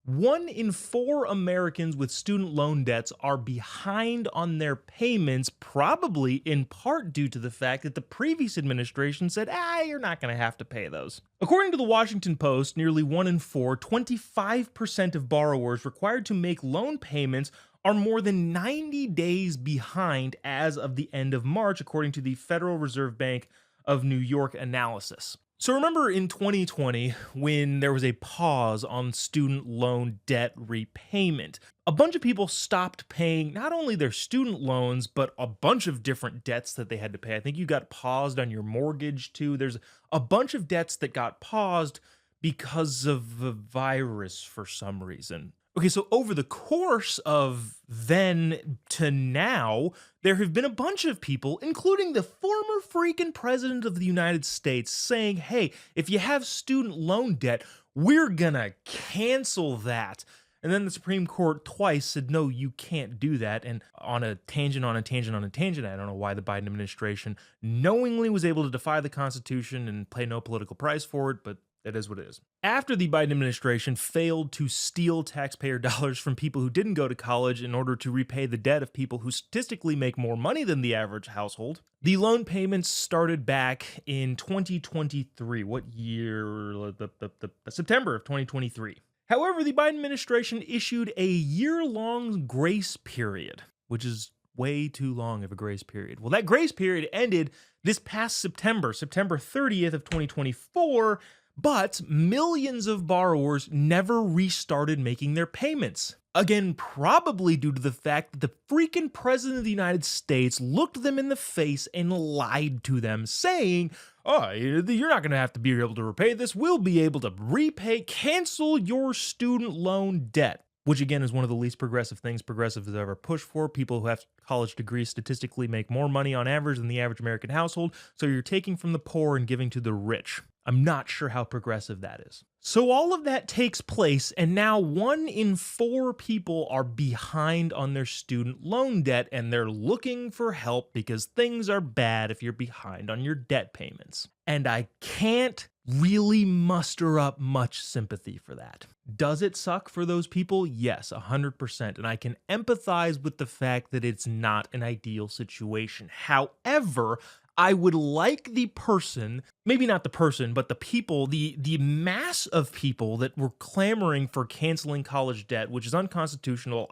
1 in 4 Americans with student loan debts are behind on their payments, probably in part due to the fact that the previous administration said, you're not going to have to pay those. According to the Washington Post, nearly 1 in 4, 25% of borrowers required to make loan payments are more than 90 days behind as of the end of March, according to the Federal Reserve Bank of New York analysis. So remember in 2020 when there was a pause on student loan debt repayment, a bunch of people stopped paying not only their student loans, but a bunch of different debts that they had to pay. I think you got paused on your mortgage too. There's a bunch of debts that got paused because of the virus for some reason. Okay, so over the course of then to now, there have been a bunch of people, including the former freaking president of the United States, saying, hey, if you have student loan debt, we're gonna cancel that. And then the Supreme Court twice said, no, you can't do that. And on a tangent, I don't know why the Biden administration knowingly was able to defy the Constitution and pay no political price for it, but it is what it is. After the Biden administration failed to steal taxpayer dollars from people who didn't go to college in order to repay the debt of people who statistically make more money than the average household, the loan payments started back in 2023. What year? September of 2023. However, the Biden administration issued a year-long grace period, which is way too long of a grace period. Well, that grace period ended this past September 30th of 2024, but millions of borrowers never restarted making their payments. Again, probably due to the fact that the freaking president of the United States looked them in the face and lied to them, saying, oh, you're not going to have to be able to repay this. We'll be able to cancel your student loan debt. Which again is one of the least progressive things progressives have ever pushed for. People who have college degrees statistically make more money on average than the average American household, so you're taking from the poor and giving to the rich. I'm not sure how progressive that is. So all of that takes place, and now 1 in 4 people are behind on their student loan debt, and they're looking for help because things are bad if you're behind on your debt payments. And I can't really muster up much sympathy for that. Does it suck for those people? Yes, 100%. And I can empathize with the fact that it's not an ideal situation. However, I would like the person, maybe not the person, but the people, the mass of people that were clamoring for canceling college debt, which is unconstitutional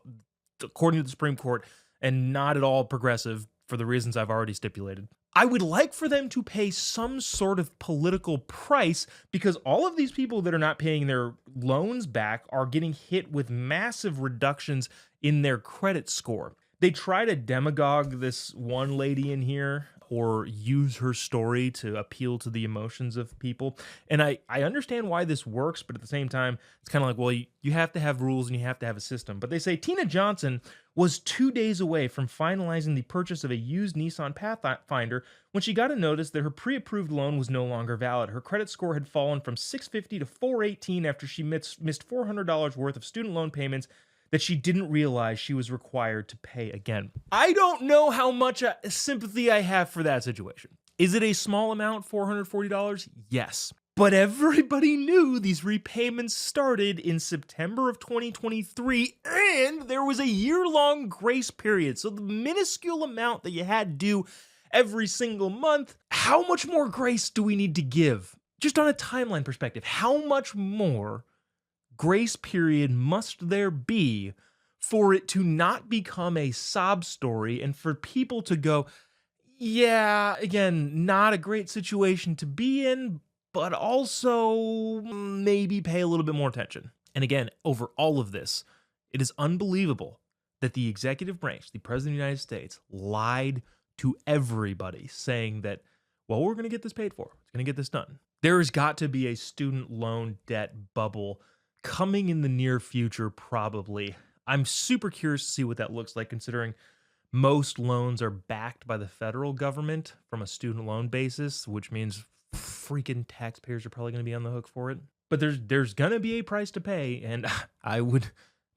according to the Supreme Court and not at all progressive for the reasons I've already stipulated. I would like for them to pay some sort of political price because all of these people that are not paying their loans back are getting hit with massive reductions in their credit score. They try to demagogue this one lady in here or use her story to appeal to the emotions of people. And I understand why this works, but at the same time, it's kind of like, well, you have to have rules and you have to have a system. But they say Tina Johnson was 2 days away from finalizing the purchase of a used Nissan Pathfinder when she got a notice that her pre-approved loan was no longer valid. Her credit score had fallen from 650 to 418 after she missed $400 worth of student loan payments that she didn't realize she was required to pay again. I don't know how much sympathy I have for that situation. Is it a small amount, $440? Yes. But everybody knew these repayments started in September of 2023, and there was a year-long grace period. So the minuscule amount that you had due every single month, how much more grace do we need to give? Just on a timeline perspective, how much more grace period must there be for it to not become a sob story and for people to go, yeah, again, not a great situation to be in, but also maybe pay a little bit more attention. And again, over all of this, it is unbelievable that the executive branch, the president of the United States, lied to everybody saying that, well, we're going to get this paid for. It's going to get this done. There has got to be a student loan debt bubble coming in the near future, probably. I'm super curious to see what that looks like, considering most loans are backed by the federal government from a student loan basis, which means freaking taxpayers are probably going to be on the hook for it. But there's going to be a price to pay, and I would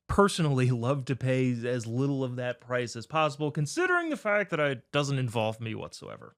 personally love to pay as little of that price as possible, considering the fact that it doesn't involve me whatsoever.